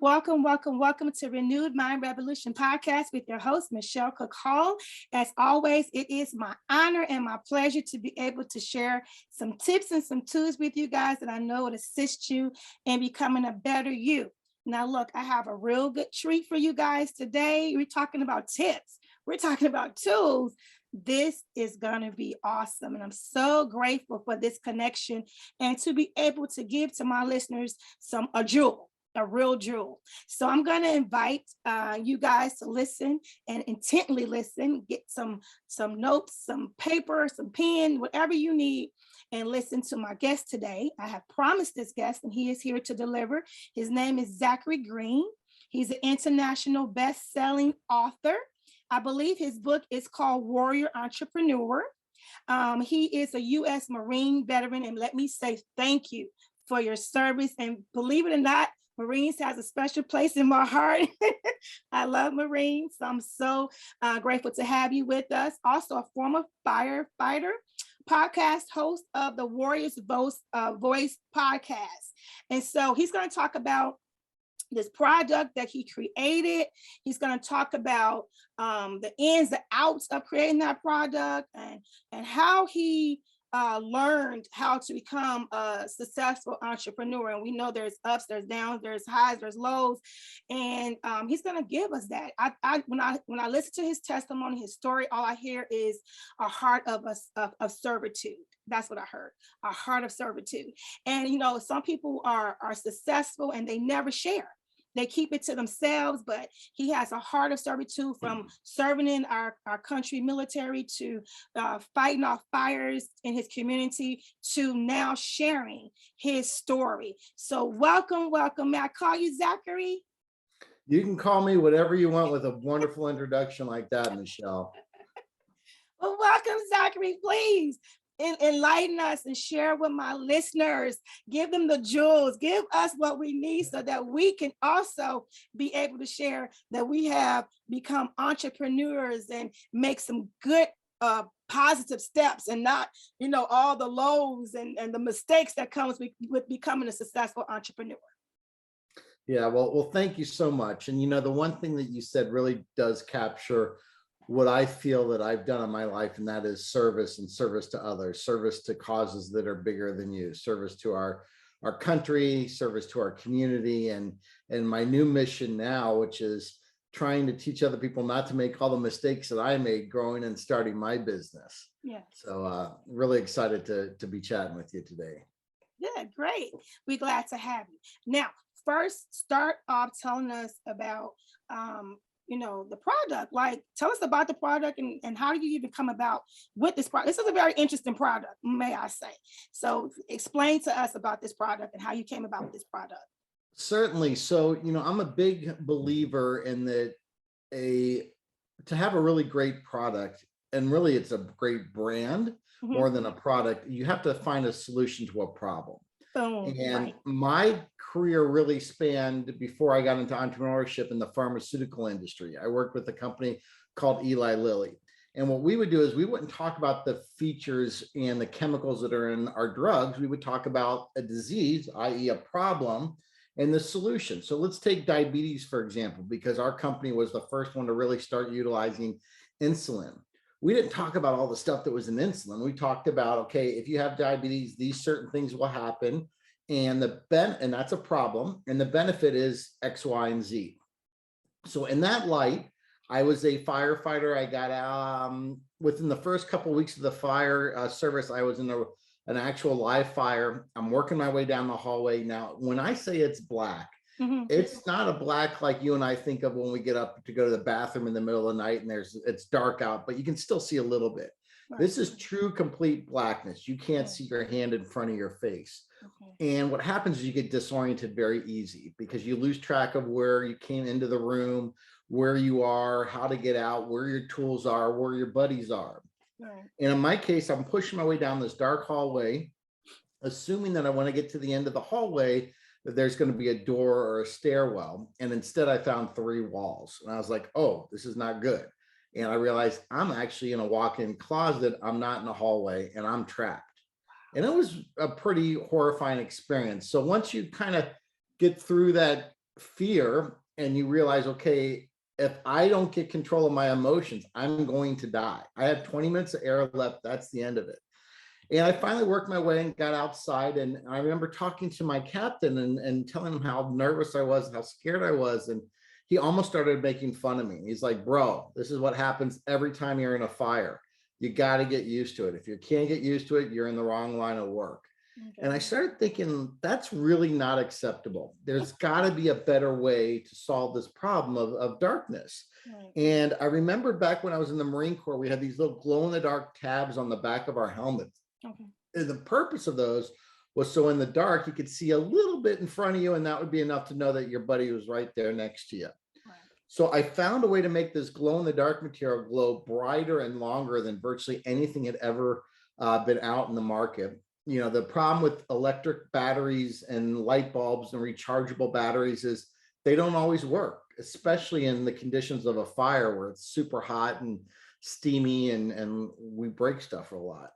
Welcome, welcome, welcome to Renewed Mind Revolution podcast with your host, Michelle Cook Hall. As always, it is my honor and my pleasure to be able to share some tips and some tools with you guys that I know would assist you in becoming a better you. Now, look, I have a real good treat for you guys today. We're talking about tips. We're talking about tools. This is going to be awesome. And I'm so grateful for this connection and to be able to give to my listeners a real jewel. So I'm going to invite you guys to listen and intently listen, get some notes, some paper, some pen, whatever you need, and listen to my guest today. I have promised this guest, and he is here to deliver. His name is Zachary Green. He's an international best-selling author. I believe his book is called Warrior Entrepreneur. He is a U.S. Marine veteran, and let me say thank you for your service. And believe it or not, Marines has a special place in my heart. I love Marines. So I'm so grateful to have you with us. Also a former firefighter, podcast host of the Warriors Voice podcast. And so he's going to talk about this product that he created. He's going to talk about the ins, the outs of creating that product and how he learned how to become a successful entrepreneur. And we know there's ups, there's downs, there's highs, there's lows. And he's going to give us that. When I listen to his testimony, his story, all I hear is a heart of servitude. That's what I heard, a heart of servitude. And, you know, some people are successful and they never share. They keep it to themselves, but he has a heart of servitude from serving in our country military to fighting off fires in his community to now sharing his story. So welcome. May I call you Zachary? You can call me whatever you want with a wonderful introduction like that, Michelle. Well, welcome, Zachary. Please enlighten us and share with my listeners. Give them the jewels. Give us what we need so that we can also be able to share that we have become entrepreneurs and make some good positive steps and not, all the lows and the mistakes that comes with becoming a successful entrepreneur. Yeah, well, thank you so much. And the one thing that you said really does capture what I feel that I've done in my life, and that is service and service to others, service to causes that are bigger than you, service to our country, service to our community, and my new mission now, which is trying to teach other people not to make all the mistakes that I made growing and starting my business. Yeah. So really excited to be chatting with you today. Yeah, great. We're glad to have you. Now, first, start off telling us about the product. Like, tell us about the product and how do you even come about with this product? This is a very interesting product, may I say. So explain to us about this product and how you came about with this product. Certainly. So, I'm a big believer in that to have a really great product, and really it's a great brand more than a product, you have to find a solution to a problem. And right. My career really spanned before I got into entrepreneurship in the pharmaceutical industry. I worked with a company called Eli Lilly. And what we would do is we wouldn't talk about the features and the chemicals that are in our drugs. We would talk about a disease, i.e. a problem, and the solution. So let's take diabetes, for example, because our company was the first one to really start utilizing insulin. We didn't talk about all the stuff that was in insulin. We talked about, okay, if you have diabetes, these certain things will happen, and and that's a problem. And the benefit is X, Y, and Z. So in that light, I was a firefighter. I got within the first couple of weeks of the fire service, I was in an actual live fire. I'm working my way down the hallway. Now, when I say it's black, it's not a black like you and I think of when we get up to go to the bathroom in the middle of the night and it's dark out, but you can still see a little bit. Right. This is true, complete blackness. You can't see your hand in front of your face. Okay. And what happens is you get disoriented very easy because you lose track of where you came into the room, where you are, how to get out, where your tools are, where your buddies are. Right. And in my case, I'm pushing my way down this dark hallway, assuming that I want to get to the end of the hallway, that there's going to be a door or a stairwell. And instead I found 3 walls. And I was like, oh, this is not good. And I realized I'm actually in a walk-in closet. I'm not in a hallway and I'm trapped. And it was a pretty horrifying experience. So once you kind of get through that fear, and you realize, okay, if I don't get control of my emotions, I'm going to die. I have 20 minutes of air left. That's the end of it. And I finally worked my way and got outside. And I remember talking to my captain and telling him how nervous I was and how scared I was. And he almost started making fun of me. He's like, bro, this is what happens every time you're in a fire. You got to get used to it. If you can't get used to it, you're in the wrong line of work. Okay. And I started thinking, that's really not acceptable. There's got to be a better way to solve this problem of darkness. Right. And I remember back when I was in the Marine Corps, we had these little glow in the dark tabs on the back of our helmets. Okay. And the purpose of those was so in the dark, you could see a little bit in front of you, and that would be enough to know that your buddy was right there next to you. Right. So I found a way to make this glow in the dark material glow brighter and longer than virtually anything had ever been out in the market. You know, the problem with electric batteries and light bulbs and rechargeable batteries is they don't always work, especially in the conditions of a fire where it's super hot and steamy and we break stuff a lot.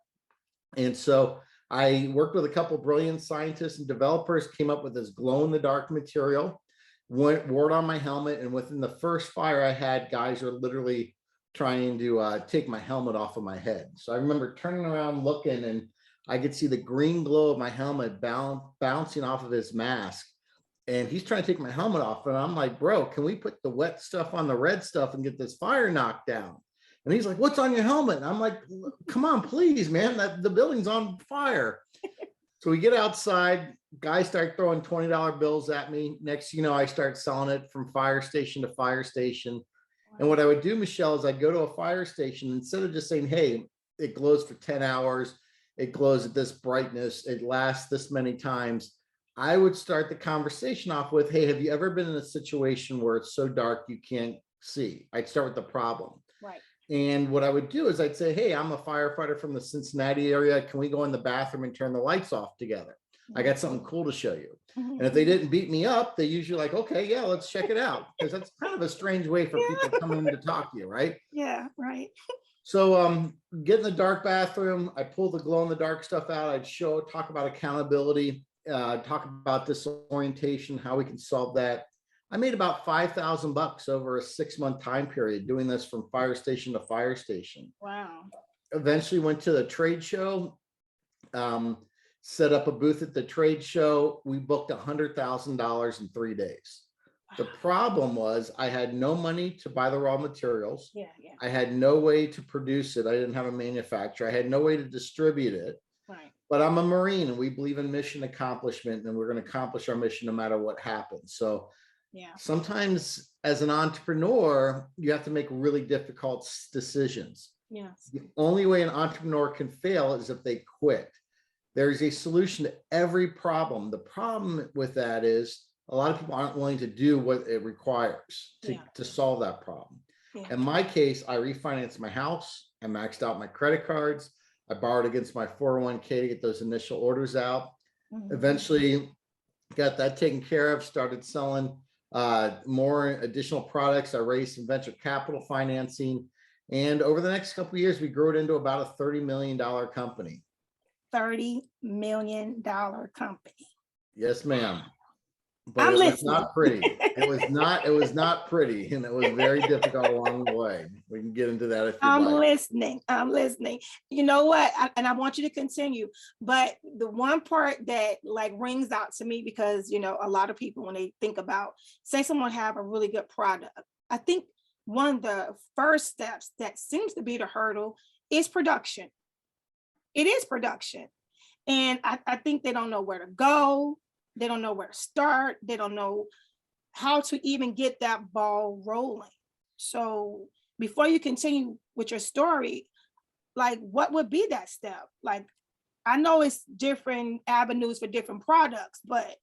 And so I worked with a couple of brilliant scientists and developers, came up with this glow in the dark material, wore it on my helmet. And within the first fire I had, guys were literally trying to take my helmet off of my head. So I remember turning around looking, and I could see the green glow of my helmet bouncing off of his mask. And he's trying to take my helmet off. And I'm like, bro, can we put the wet stuff on the red stuff and get this fire knocked down? And he's like, what's on your helmet? And I'm like, come on, please, man, the building's on fire. So we get outside, guys start throwing $20 bills at me. Next, you know, I start selling it from fire station to fire station. And what I would do, Michelle, is I'd go to a fire station, instead of just saying, hey, it glows for 10 hours, it glows at this brightness, it lasts this many times, I would start the conversation off with, hey, have you ever been in a situation where it's so dark you can't see? I'd start with the problem. Right. And what I would do is I'd say, hey, I'm a firefighter from the Cincinnati area. Can we go in the bathroom and turn the lights off together? I got something cool to show you. And if they didn't beat me up, they usually like, okay, yeah, let's check it out. Because that's kind of a strange way for people coming in to talk to you, right? Yeah, right. So get in the dark bathroom. I pull the glow in the dark stuff out. I'd talk about accountability, talk about disorientation, how we can solve that. I made about $5,000 over a 6-month time period doing this from fire station to fire station. Wow. Eventually went to the trade show, set up a booth at the trade show. We booked $100,000 in 3 days. The problem was I had no money to buy the raw materials. Yeah. I had no way to produce it. I didn't have a manufacturer. I had no way to distribute it. Right. But I'm a Marine, and we believe in mission accomplishment, and we're going to accomplish our mission no matter what happens. So Yeah. sometimes as an entrepreneur, you have to make really difficult decisions. Yes. The only way an entrepreneur can fail is if they quit. There's a solution to every problem. The problem with that is a lot of people aren't willing to do what it requires to solve that problem. Yeah. In my case, I refinanced my house. I maxed out my credit cards. I borrowed against my 401k to get those initial orders out. Eventually got that taken care of, started selling more additional products. I raised some venture capital financing. And over the next couple of years, we grew it into about a $30 million company. $30 million company. Yes, ma'am. But I'm it was listening. not pretty. It was not pretty, and it was very difficult along the way. We can get into that if you like. I'm listening. You know what? And I want you to continue. But the one part that like rings out to me, because you know, a lot of people when they think about, say someone have a really good product, I think one of the first steps that seems to be the hurdle is production. It is production. And I think they don't know where to go. They don't know where to start. They don't know how to even get that ball rolling. So before you continue with your story, like what would be that step? Like, I know it's different avenues for different products, but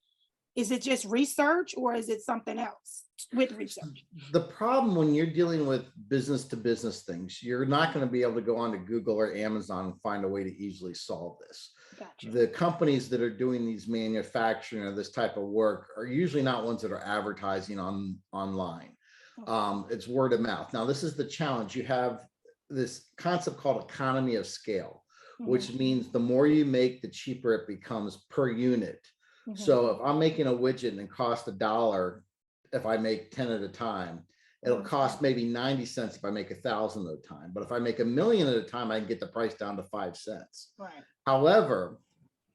is it just research or is it something else with research? The problem when you're dealing with business to business things, you're not going to be able to go onto Google or Amazon and find a way to easily solve this. Gotcha. The companies that are doing these manufacturing or this type of work are usually not ones that are advertising online. Okay. It's word of mouth. Now, this is the challenge. You have this concept called economy of scale, which means the more you make, the cheaper it becomes per unit. So if I'm making a widget and it costs $1, if I make 10 at a time. It'll cost maybe 90 cents if I make 1,000 at a time. But if I make 1,000,000 at a time, I can get the price down to 5 cents. Right. However,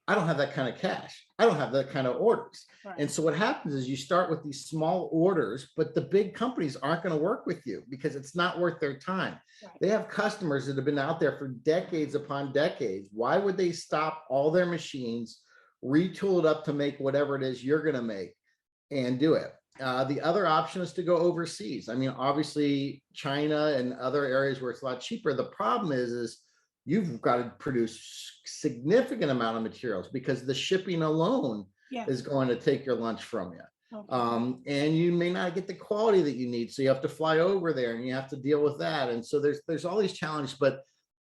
I don't have that kind of cash. I don't have that kind of orders. Right. And so what happens is you start with these small orders, but the big companies aren't going to work with you because it's not worth their time. Right. They have customers that have been out there for decades upon decades. Why would they stop all their machines, retool it up to make whatever it is you're going to make and do it? The other option is to go overseas. I mean, obviously China and other areas where it's a lot cheaper. The problem is you've got to produce significant amount of materials because the shipping alone is going to take your lunch from you. Okay. And you may not get the quality that you need. So you have to fly over there and you have to deal with that. And so there's all these challenges, but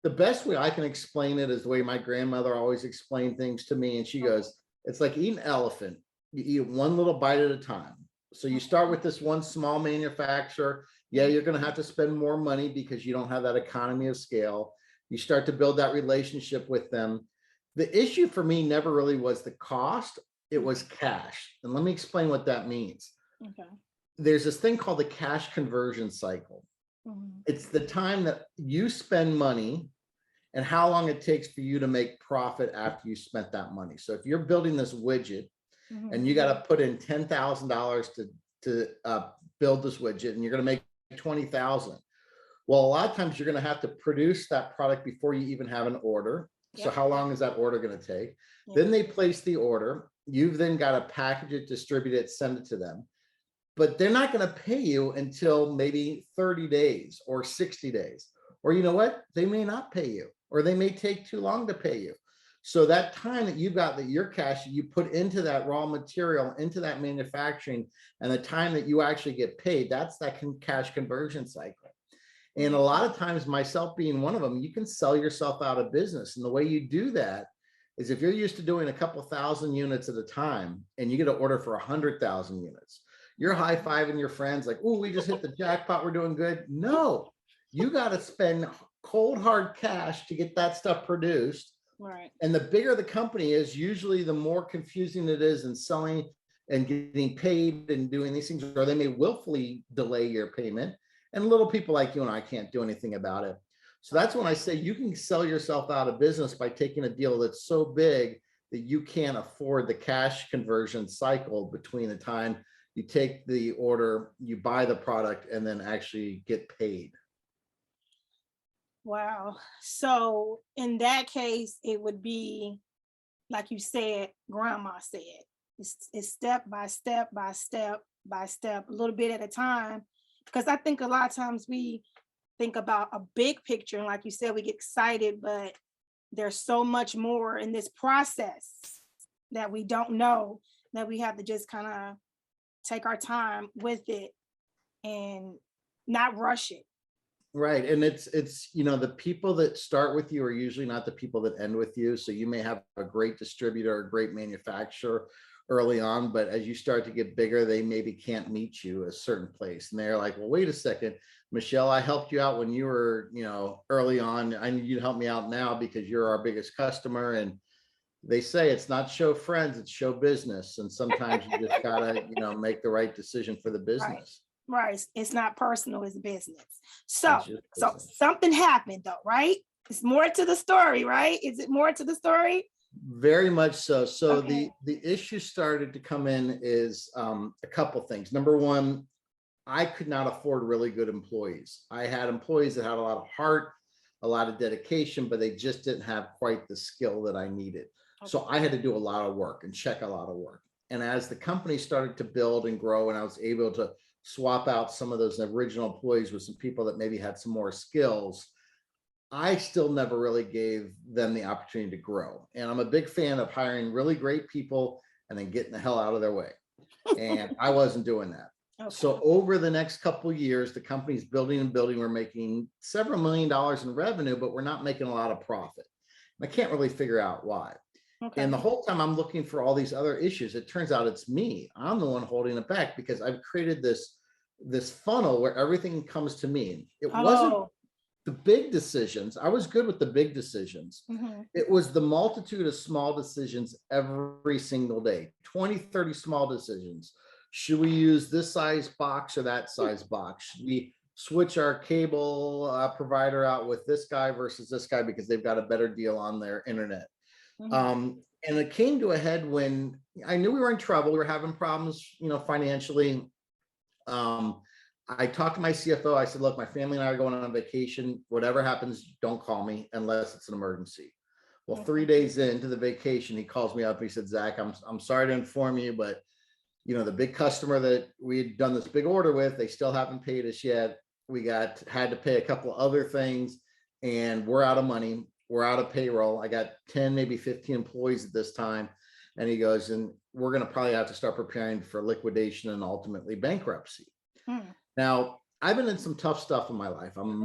the best way I can explain it is the way my grandmother always explained things to me. And she goes, it's like eating an elephant. You eat one little bite at a time. So you start with this one small manufacturer. Yeah, you're going to have to spend more money because you don't have that economy of scale. You start to build that relationship with them. The issue for me never really was the cost. It was cash. And let me explain what that means. Okay. There's this thing called the cash conversion cycle. Mm-hmm. It's the time that you spend money and how long it takes for you to make profit after you spent that money. So if you're building this widget, and you got to put in $10,000 to build this widget, and you're going to make 20,000. Well, a lot of times you're going to have to produce that product before you even have an order. Yep. So how long is that order going to take? Yep. Then they place the order. You've then got to package it, distribute it, send it to them. But they're not going to pay you until maybe 30 days or 60 days. Or you know what? They may not pay you, or they may take too long to pay you. So that time that you got, that your cash you put into that raw material, into that manufacturing, and the time that you actually get paid, that's that cash conversion cycle. And a lot of times, myself being one of them, you can sell yourself out of business. And the way you do that is if you're used to doing a couple thousand units at a time and you get an order for 100,000 units, you're high-fiving your friends like, oh, we just hit the jackpot, we're doing good. No, you got to spend cold hard cash to get that stuff produced. Right. And the bigger the company is, usually the more confusing it is in selling and getting paid and doing these things, or they may willfully delay your payment. And little people like you and I can't do anything about it. So that's when I say you can sell yourself out of business by taking a deal that's so big that you can't afford the cash conversion cycle between the time you take the order, you buy the product, and then actually get paid. Wow. So in that case, it would be, like you said, grandma said, it's step by step by step by step, a little bit at a time. Because I think a lot of times we think about a big picture, and like you said, we get excited, but there's so much more in this process that we don't know, that we have to just kind of take our time with it and not rush it. Right. And it's, you know, the people that start with you are usually not the people that end with you. So you may have a great distributor, a great manufacturer early on, but as you start to get bigger, they maybe can't meet you a certain place. And they're like, well, wait a second, Michelle, I helped you out when you were, you know, early on. I need you to help me out now because you're our biggest customer. And they say it's not show friends, it's show business. And sometimes you just gotta, you know, make the right decision for the business. Right. It's not personal, it's business. So something happened though, right? It's more to the story, right? Is it more to the story? Very much so. So okay. The issue started to come in is a couple things. Number one, I could not afford really good employees. I had employees that had a lot of heart, a lot of dedication, but they just didn't have quite the skill that I needed. Okay. So I had to do a lot of work and check a lot of work. And as the company started to build and grow, and I was able to swap out some of those original employees with some people that maybe had some more skills, I still never really gave them the opportunity to grow. And I'm a big fan of hiring really great people and then getting the hell out of their way. And I wasn't doing that. Okay. So over the next couple of years, the company's building and building. We're making several $1 million in revenue, but we're not making a lot of profit. And I can't really figure out why. Okay. And the whole time I'm looking for all these other issues, it turns out it's me. I'm the one holding it back because I've created this funnel where everything comes to me. It wasn't the big decisions. I was good with the big decisions. Mm-hmm. It was the multitude of small decisions every single day, 20, 30 small decisions, Should we use this size box or that size box? Should we switch our cable provider out with this guy versus this guy because they've got a better deal on their internet? And it came to a head when I knew we were in trouble. We were having problems, financially. I talked to my CFO. I said, look, my family and I are going on vacation. Whatever happens, don't call me unless it's an emergency. Well, 3 days into the vacation, he calls me up. He said, Zach, I'm sorry to inform you, but the big customer that we had done this big order with, they still haven't paid us yet. We had to pay a couple other things, and we're out of money. We're out of payroll. I got 10, maybe 15 employees at this time. And he goes, and we're going to probably have to start preparing for liquidation and ultimately bankruptcy. Now, I've been in some tough stuff in my life. I'm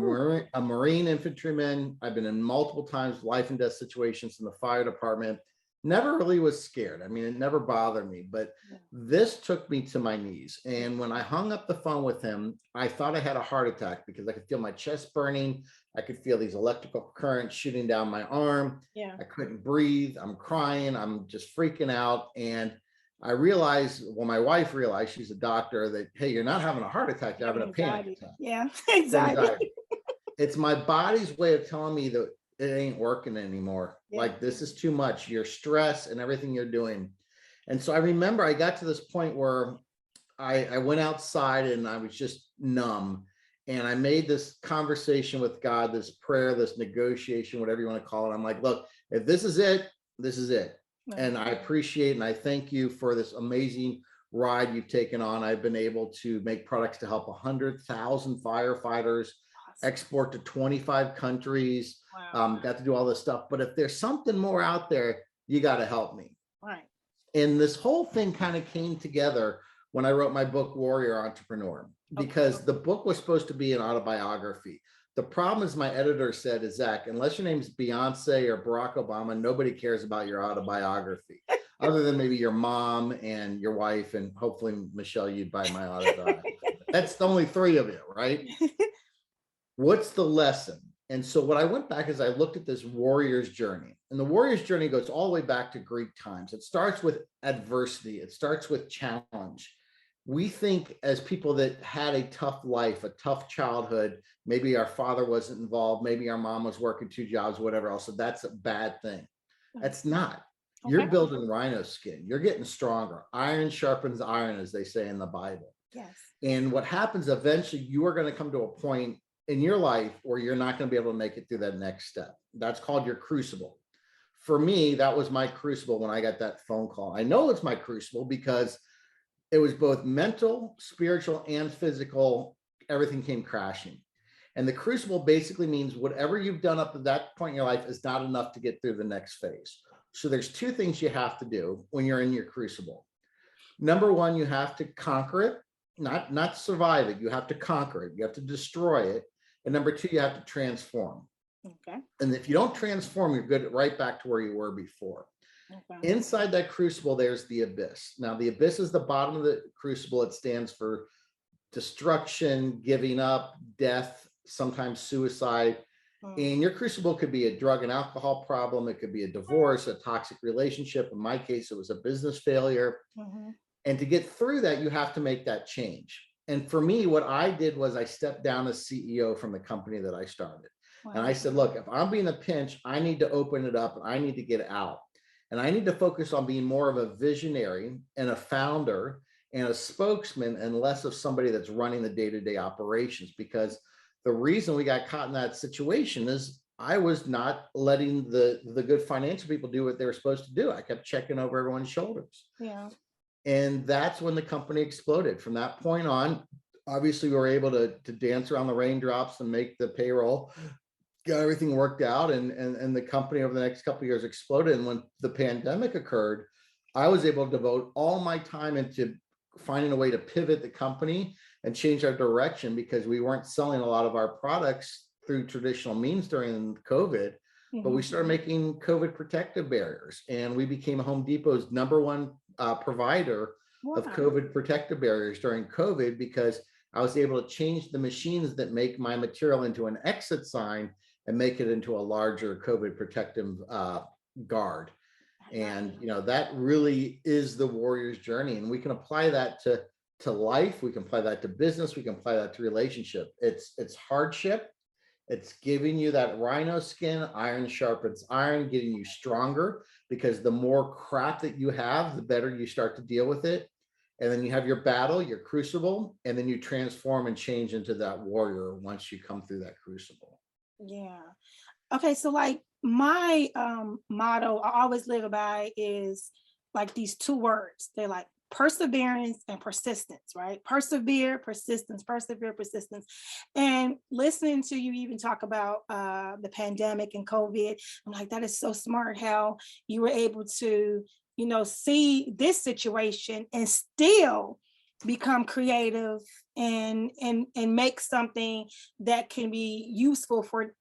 a Marine infantryman. I've been in multiple times life and death situations in the fire department. Never really was scared. I mean, it never bothered me, but this took me to my knees. And when I hung up the phone with him, I thought I had a heart attack because I could feel my chest burning. I could feel these electrical currents shooting down my arm. I couldn't breathe. I'm crying. I'm just freaking out. And I realized, well, my wife realized, she's a doctor, that, hey, you're not having a heart attack, you're having a panic attack. Yeah, anxiety. It's my body's way of telling me that it ain't working anymore. Like, this is too much, your stress and everything you're doing. And so I remember I got to this point where I went outside and I was just numb. And I made this conversation with God, this prayer, this negotiation, whatever you want to call it. I'm like, look, if this is it, this is it. And I appreciate and I thank you for this amazing ride you've taken on. I've been able to make products to help 100,000 firefighters, export to 25 countries, got to do all this stuff. But if there's something more out there, you got to help me. And this whole thing kind of came together when I wrote my book, Warrior Entrepreneur, because the book was supposed to be an autobiography. The problem is, my editor said, is Zach, unless your name's Beyonce or Barack Obama, nobody cares about your autobiography, other than maybe your mom and your wife, and hopefully, Michelle, you'd buy my autobiography. That's the only three of you, right? What's the lesson? And so what I went back is I looked at this warrior's journey, and the warrior's journey goes all the way back to Greek times. It starts with adversity. It starts with challenge. We think, as people that had a tough life, a tough childhood, maybe our father wasn't involved, maybe our mom was working 2 jobs, whatever else, so that's a bad thing. That's not. You're building rhino skin. You're getting stronger. Iron sharpens iron, as they say in the Bible. And what happens eventually, you are going to come to a point in your life where you're not going to be able to make it through that next step. That's called your crucible. For me, that was my crucible when I got that phone call. I know it's my crucible because it was both mental, spiritual, and physical. Everything came crashing. And the crucible basically means whatever you've done up to that point in your life is not enough to get through the next phase. So there's 2 things you have to do when you're in your crucible. Number 1, you have to conquer it, not survive it. You have to conquer it. You have to destroy it. And number 2, you have to transform. And if you don't transform, you're good right back to where you were before. Inside that crucible, there's the abyss. Now, the abyss is the bottom of the crucible. It stands for destruction, giving up, death, sometimes suicide. And your crucible could be a drug and alcohol problem. It could be a divorce, a toxic relationship. In my case, it was a business failure. And to get through that, you have to make that change. And for me, what I did was I stepped down as CEO from the company that I started. And I said, look, if I'm being a pinch, I need to open it up and I need to get out. And I need to focus on being more of a visionary and a founder and a spokesman, and less of somebody that's running the day-to-day operations. Because the reason we got caught in that situation is I was not letting the good financial people do what they were supposed to do. I kept checking over everyone's shoulders. And that's when the company exploded. From that point on, obviously we were able to dance around the raindrops and make the payroll, got everything worked out, and the company over the next couple of years exploded. And when the pandemic occurred, I was able to devote all my time into finding a way to pivot the company and change our direction, because we weren't selling a lot of our products through traditional means during COVID, but we started making COVID protective barriers, and we became Home Depot's #1 provider of COVID protective barriers during COVID, because I was able to change the machines that make my material into an exit sign and make it into a larger COVID protective guard. And that really is the warrior's journey. And we can apply that to to life. We can apply that to business. We can apply that to relationship. It's hardship. It's giving you that rhino skin. Iron sharpens iron, getting you stronger, because the more crap that you have, the better you start to deal with it. And then you have your battle, your crucible, and then you transform and change into that warrior once you come through that crucible. Yeah. Okay, so like my motto I always live by is like these two words. They're like perseverance and persistence, right? Persevere, persistence, persevere, persistence. And listening to you even talk about the pandemic and COVID, I'm like, that is so smart how you were able to, you know, see this situation and still become creative and make something that can be useful for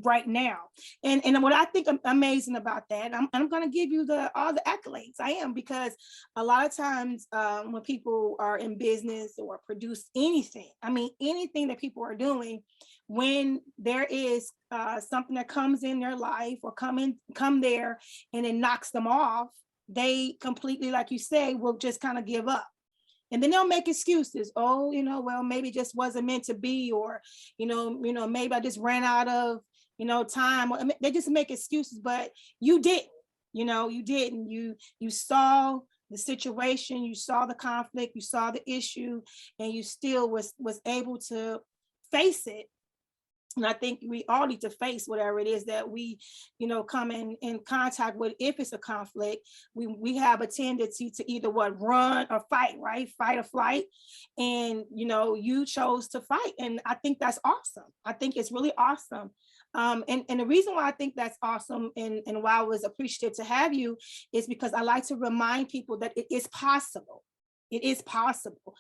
right now. And what I think amazing about that, I'm going to give you all the accolades. I am, because a lot of times when people are in business or produce anything, I mean anything that people are doing, when there is something that comes in their life or come there and it knocks them off, they completely, like you say, will just kind of give up. And then they'll make excuses. Oh, you know, well, maybe it just wasn't meant to be, or, maybe I just ran out of, time. I mean, they just make excuses, but you didn't, you didn't. You saw the situation, you saw the conflict, you saw the issue, and you still was able to face it. And I think we all need to face whatever it is that we, come in contact with. If it's a conflict, we have a tendency to either run or fight, right? Fight or flight. And, you chose to fight. And I think that's awesome. I think it's really awesome. And the reason why I think that's awesome and why I was appreciative to have you is because I like to remind people that it is possible. It is possible.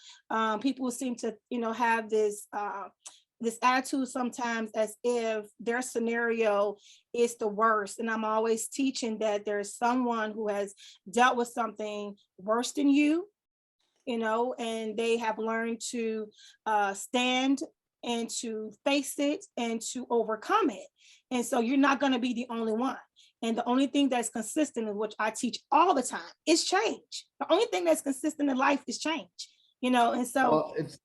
People seem to, have this attitude sometimes as if their scenario is the worst. And I'm always teaching that there's someone who has dealt with something worse than you, and they have learned to stand and to face it and to overcome it. And so you're not going to be the only one. And the only thing that's consistent, which I teach all the time, is change. The only thing that's consistent in life is change, and so Well, it's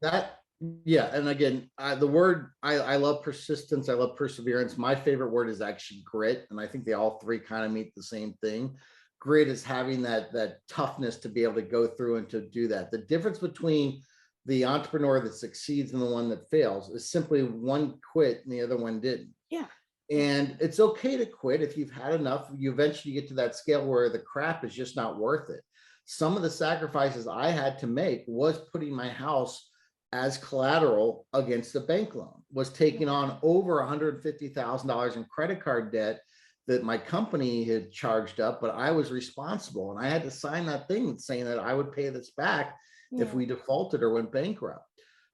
that. Yeah. And again, the word, I love persistence. I love perseverance. My favorite word is actually grit. And I think they all three kind of mean the same thing. Grit is having that toughness to be able to go through and to do that. The difference between the entrepreneur that succeeds and the one that fails is simply one quit and the other one didn't. Yeah. And it's okay to quit if you've had enough. You eventually get to that scale where the crap is just not worth it. Some of the sacrifices I had to make was putting my house as collateral against a bank loan, was taking on over $150,000 in credit card debt that my company had charged up, but I was responsible. And I had to sign that thing saying that I would pay this back if we defaulted or went bankrupt.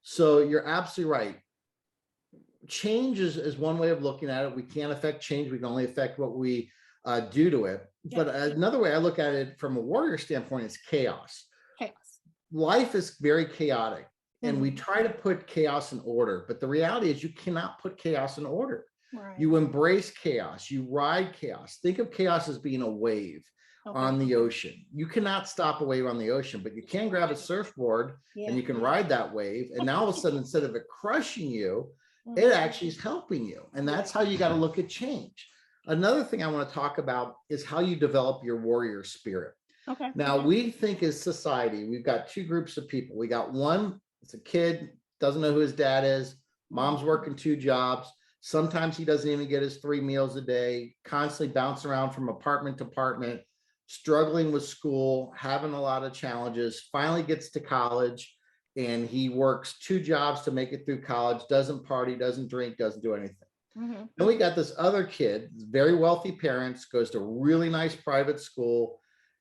So you're absolutely right. Change is one way of looking at it. We can't affect change. We can only affect what we do to it. But another way I look at it from a warrior standpoint is chaos. Life is very chaotic. And we try to put chaos in order, but the reality is you cannot put chaos in order. Right. You embrace chaos, you ride chaos. Think of chaos as being a wave on the ocean. You cannot stop a wave on the ocean, but you can grab a surfboard and you can ride that wave. And now all of a sudden, instead of it crushing you, it actually is helping you. And that's how you got to look at change. Another thing I want to talk about is how you develop your warrior spirit. Now we think as society, we've got two groups of people. We got one, it's a kid, doesn't know who his dad is. Mom's working 2 jobs. Sometimes he doesn't even get his 3 meals a day, constantly bouncing around from apartment to apartment, struggling with school, having a lot of challenges, finally gets to college, and he works 2 jobs to make it through college, doesn't party, doesn't drink, doesn't do anything. Then we got this other kid, very wealthy parents, goes to a really nice private school.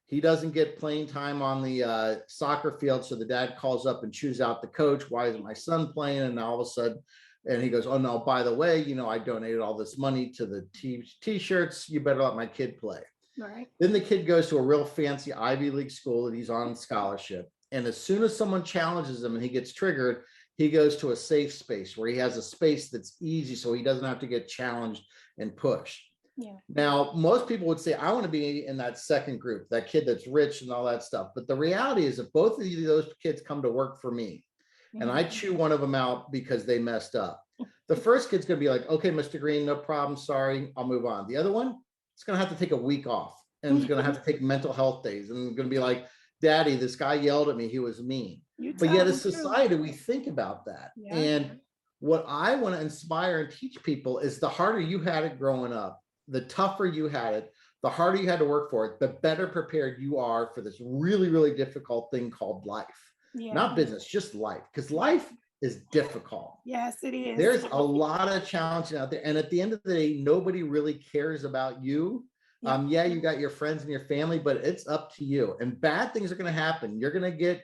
He doesn't get playing time on the soccer field. So the dad calls up and chews out the coach. Why isn't my son playing? And all of a sudden, and he goes, oh no, by the way, I donated all this money to the t-shirts. You better let my kid play. Right. Then the kid goes to a real fancy Ivy League school that he's on scholarship. And as soon as someone challenges him and he gets triggered, he goes to a safe space where he has a space that's easy so he doesn't have to get challenged and pushed. Yeah. Now, most people would say, I want to be in that second group, that kid that's rich and all that stuff. But the reality is, if both of those kids come to work for me and I chew one of them out because they messed up, the first kid's going to be like, okay, Mr. Green, no problem. Sorry, I'll move on. The other one, it's going to have to take a week off and it's going to have to take mental health days and going to be like, Daddy, this guy yelled at me. He was mean. But yet, as society, we think about that. Yeah. And what I want to inspire and teach people is the harder you had it growing up, the tougher you had it, the harder you had to work for it, the better prepared you are for this really, really difficult thing called life. Yeah. Not business, just life, because life is difficult. Yes, it is. There's a lot of challenges out there. And at the end of the day, nobody really cares about you. Yeah, you got your friends and your family, but it's up to you. And bad things are going to happen. You're going to get,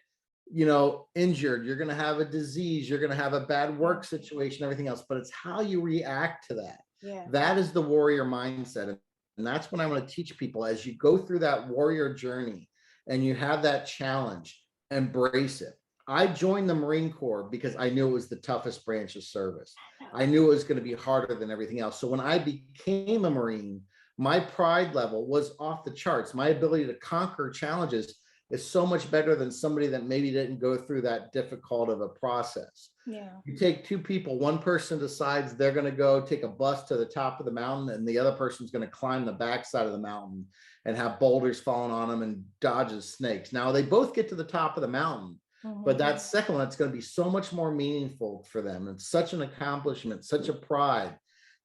injured. You're going to have a disease. You're going to have a bad work situation, everything else. But it's how you react to that. Yeah. That is the warrior mindset. And that's what I want to teach people as you go through that warrior journey and you have that challenge, embrace it. I joined the Marine Corps because I knew it was the toughest branch of service. I knew it was going to be harder than everything else. So when I became a Marine, my pride level was off the charts. My ability to conquer challenges is so much better than somebody that maybe didn't go through that difficult of a process. Yeah. You take two people, one person decides they're going to go take a bus to the top of the mountain and the other person's going to climb the backside of the mountain and have boulders falling on them and dodges snakes. Now they both get to the top of the mountain, but that second one, it's going to be so much more meaningful for them. It's such an accomplishment, such a pride.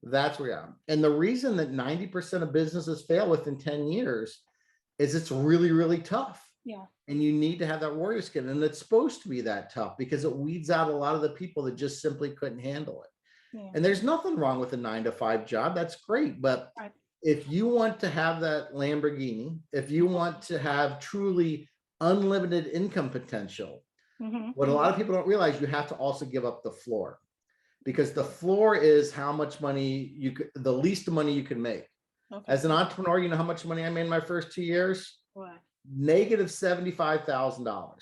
That's where I am. And the reason that 90% of businesses fail within 10 years is it's really, really tough. Yeah. And you need to have that warrior skin. And it's supposed to be that tough because it weeds out a lot of the people that just simply couldn't handle it. Yeah. And there's nothing wrong with a 9-to-5 job. That's great. But if you want to have that Lamborghini, if you want to have truly unlimited income potential, what a lot of people don't realize, you have to also give up the floor. Because the floor is how much money the least money you can make. Okay. As an entrepreneur, you know how much money I made in my first 2 years? What? Negative $75,000.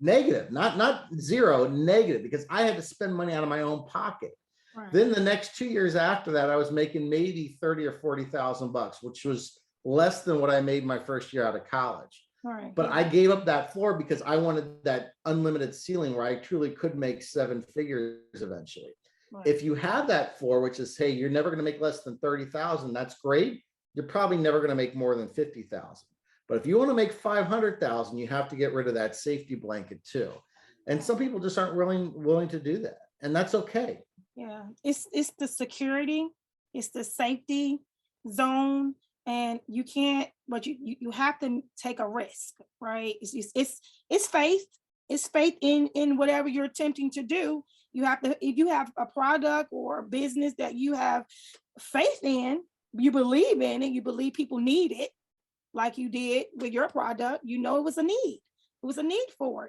Negative, not zero, negative, because I had to spend money out of my own pocket. Right. Then the next 2 years after that, I was making maybe 30 or 40,000 bucks, which was less than what I made my first year out of college. Right. But I gave up that floor because I wanted that unlimited ceiling where I truly could make 7 figures eventually. Right. If you have that floor, which is, hey, you're never going to make less than 30,000, that's great. You're probably never going to make more than 50,000. But if you want to make 500,000, you have to get rid of that safety blanket too. And some people just aren't willing to do that. And that's okay. Yeah, it's the security, it's the safety zone. And you can't, but you have to take a risk, right? It's faith. It's faith in whatever you're attempting to do. You have to, if you have a product or a business that you have faith in, you believe in it, you believe people need it, like you did with your product, it was a need. It was a need for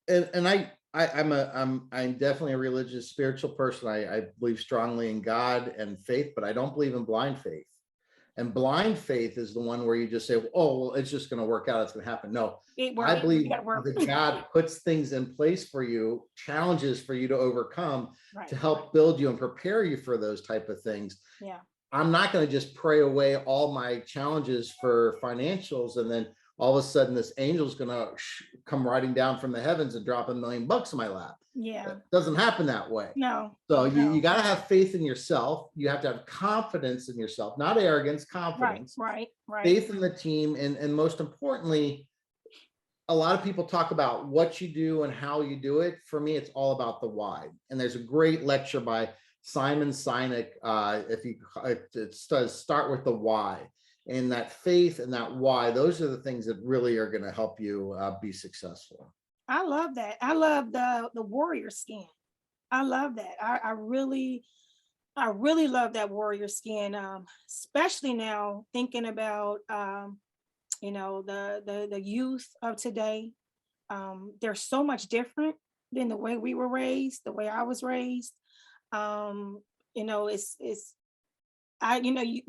it. And I'm definitely a religious, spiritual person. I believe strongly in God and faith, but I don't believe in blind faith. And blind faith is the one where you just say, oh, well, it's just going to work out. It's going to happen. No, I believe that God puts things in place for you, challenges for you to overcome, to help build you and prepare you for those type of things. Yeah. I'm not going to just pray away all my challenges for financials. And then all of a sudden this angel's going to come riding down from the heavens and drop $1 million in my lap. Yeah. It doesn't happen that way. No. So you got to have faith in yourself. You have to have confidence in yourself, not arrogance, confidence. Right. Faith in the team. And most importantly, a lot of people talk about what you do and how you do it. For me, it's all about the why. And there's a great lecture by Simon Sinek. It does start with the why. And that faith and that why, those are the things that really are going to help you be successful. I love that. I love the warrior skin. I love that. I really love that warrior skin, especially now thinking about, the youth of today. They're so much different than the way we were raised, the way I was raised. You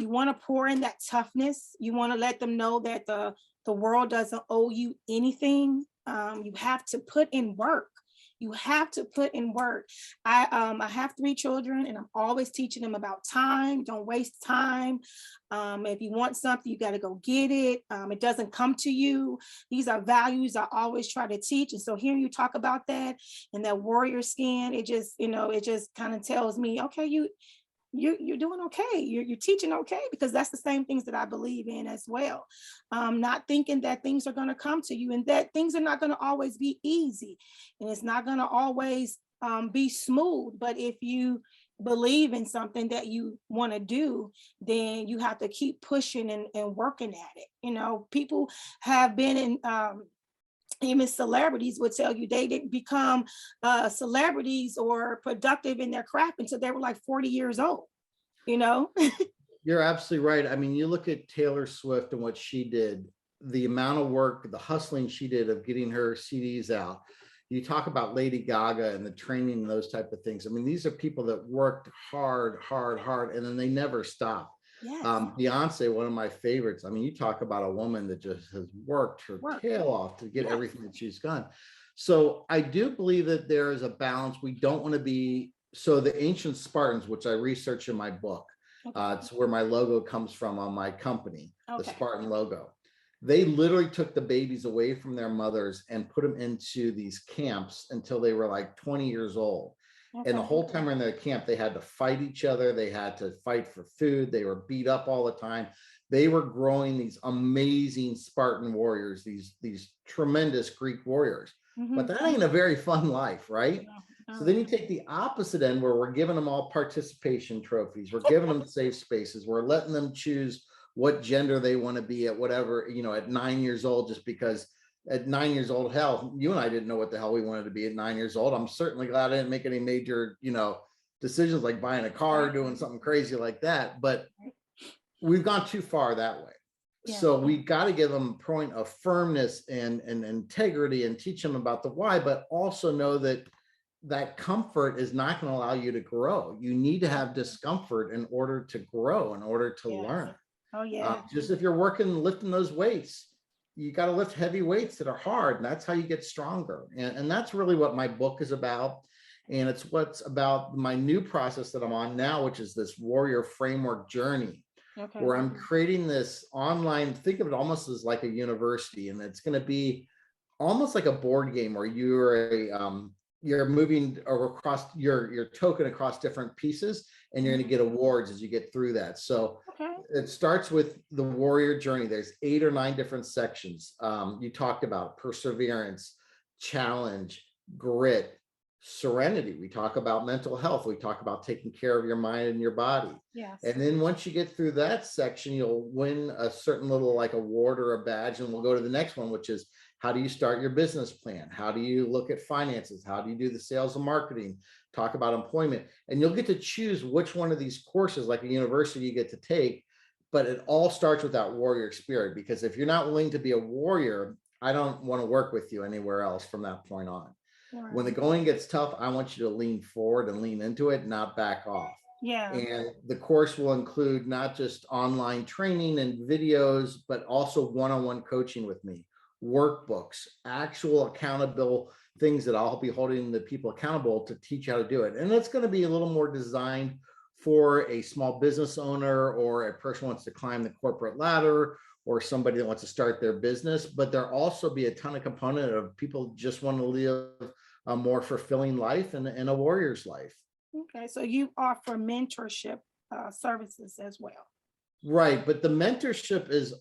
want to pour in that toughness. You want to let them know that the world doesn't owe you anything. You have to put in work. You have to put in work. I have 3 children, and I'm always teaching them about time. Don't waste time. If you want something, you got to go get it. It doesn't come to you. These are values I always try to teach. And so hearing you talk about that and that warrior skin, it just, it just kind of tells me, okay, you're doing okay. You're teaching okay, because that's the same things that I believe in as well. Not thinking that things are going to come to you, and that things are not going to always be easy, and it's not going to always be smooth. But if you believe in something that you want to do, then you have to keep pushing and working at it. People have been in even celebrities would tell you they didn't become celebrities or productive in their craft until they were like 40 years old, you know? You're absolutely right. I mean, you look at Taylor Swift and what she did, the amount of work, the hustling she did of getting her CDs out. You talk about Lady Gaga and the training and those type of things. I mean, these are people that worked hard, and then they never stopped. Yes. Beyonce, one of my favorites. I mean, you talk about a woman that just has worked her tail off to get everything that she's done. So I do believe that there is a balance. We don't want to be, so the ancient Spartans, which I research in my book, it's where my logo comes from on my company, the Spartan logo. They literally took the babies away from their mothers and put them into these camps until they were like 20 years old. And the whole time in their camp, they had to fight each other. They had to fight for food. They were beat up all the time. They were growing these amazing Spartan warriors, these tremendous Greek warriors. But that ain't a very fun life, right? So then you take the opposite end, where we're giving them all participation trophies. We're giving them safe spaces. We're letting them choose what gender they want to be at whatever, at 9 years old, just because at 9 years old, hell, you and I didn't know what the hell we wanted to be at 9 years old. I'm certainly glad I didn't make any major, decisions like buying a car or doing something crazy like that. But we've gone too far that way. Yeah. So we got to give them a point of firmness and integrity and teach them about the why, but also know that comfort is not going to allow you to grow. You need to have discomfort in order to grow, in order to learn. Oh, yeah. Just if you're lifting those weights, you got to lift heavy weights that are hard, and that's how you get stronger. And that's really what my book is about. And it's what's about my new process that I'm on now, which is this warrior framework journey, where I'm creating this online, think of it almost as like a university. And it's going to be almost like a board game where you're moving across your token across different pieces, and you're going to get awards as you get through that. So it starts with the warrior journey. There's 8 or 9 different sections. You talked about perseverance, challenge, grit, serenity. We talk about mental health. We talk about taking care of your mind and your body. Yes. And then once you get through that section, you'll win a certain little like award or a badge, and we'll go to the next one, which is how do you start your business plan? How do you look at finances? How do you do the sales and marketing? Talk about employment. And you'll get to choose which one of these courses, like a university, you get to take. But it all starts with that warrior spirit, because if you're not willing to be a warrior, I don't want to work with you anywhere else from that point on. Right. When the going gets tough, I want you to lean forward and lean into it, not back off. Yeah. And the course will include not just online training and videos, but also one-on-one coaching with me, workbooks, actual accountable things that I'll be holding the people accountable to teach you how to do it. And it's going to be a little more designed for a small business owner, or a person who wants to climb the corporate ladder, or somebody that wants to start their business. But there'll also be a ton of component of people just want to live a more fulfilling life and a warrior's life. Okay, so you offer mentorship services as well. Right, but the mentorship is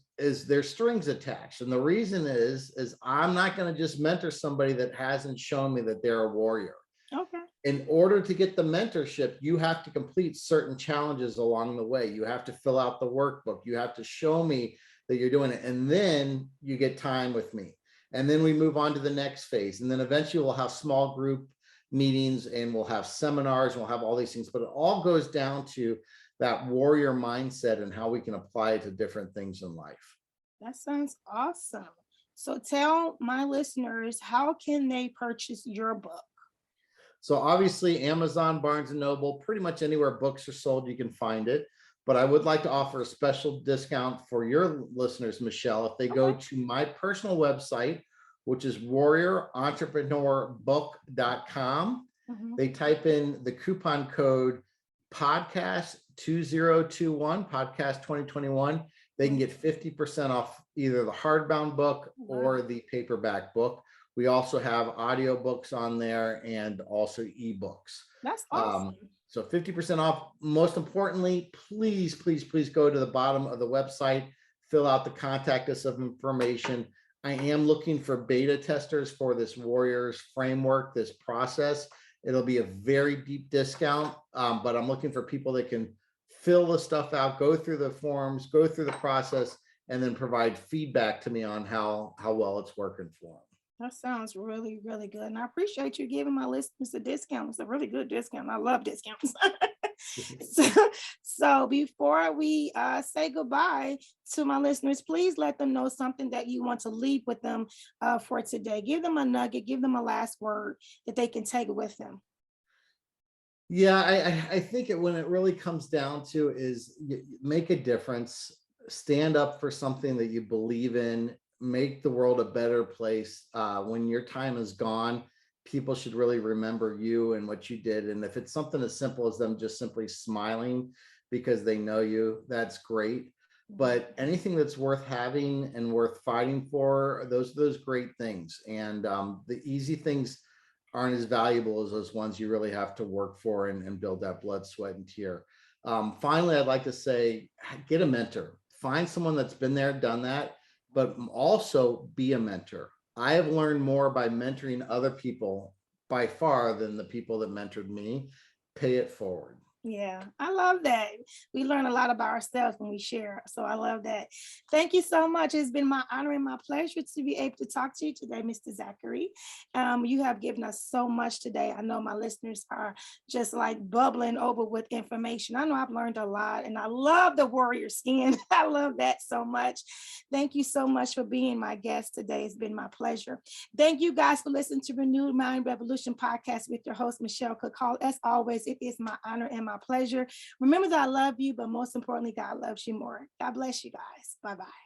there's strings attached, and the reason is I'm not going to just mentor somebody that hasn't shown me that they're a warrior. Okay. In order to get the mentorship, you have to complete certain challenges along the way. You have to fill out the workbook. You have to show me that you're doing it, and then you get time with me, and then we move on to the next phase, and then eventually we'll have small group meetings, and we'll have seminars, and we'll have all these things. But it all goes down to that warrior mindset and how we can apply it to different things in life. That sounds awesome. So tell my listeners, how can they purchase your book? So obviously Amazon, Barnes & Noble, pretty much anywhere books are sold, you can find it. But I would like to offer a special discount for your listeners, Michelle, if they go to my personal website, which is warriorentrepreneur.book.com. They type in the coupon code podcast 2021, podcast 2021. They can get 50% off either the hardbound book or the paperback book. We also have audiobooks on there and also ebooks. That's awesome. So 50% off. Most importantly, please, please, please go to the bottom of the website, fill out the contact us of information. I am looking for beta testers for this Warriors framework, this process. It'll be a very deep discount, but I'm looking for people that can fill the stuff out, go through the forms, go through the process, and then provide feedback to me on how well it's working for them. That sounds really, really good. And I appreciate you giving my listeners a discount. It's a really good discount. I love discounts. So before we say goodbye to my listeners, please let them know something that you want to leave with them for today. Give them a nugget, give them a last word that they can take with them. Yeah, I think when it really comes down to is make a difference, stand up for something that you believe in, make the world a better place. When your time is gone, people should really remember you and what you did. And if it's something as simple as them just simply smiling because they know you, that's great. But anything that's worth having and worth fighting for, those great things. And the easy things aren't as valuable as those ones you really have to work for and build that blood, sweat, and tear. Finally, I'd like to say, get a mentor. Find someone that's been there, done that, but also be a mentor. I have learned more by mentoring other people by far than the people that mentored me. Pay it forward. Yeah, I love that. We learn a lot about ourselves when we share. So I love that. Thank you so much. It's been my honor and my pleasure to be able to talk to you today, Mr. Zachary. You have given us so much today. I know my listeners are just like bubbling over with information. I know I've learned a lot, and I love the warrior skin. I love that so much. Thank you so much for being my guest today. It's been my pleasure. Thank you guys for listening to Renewed Mind Revolution podcast with your host, Michelle Cook Hall. As always, it is my honor and my pleasure. Remember that I love you, but most importantly, God loves you more. God bless you guys. Bye-bye.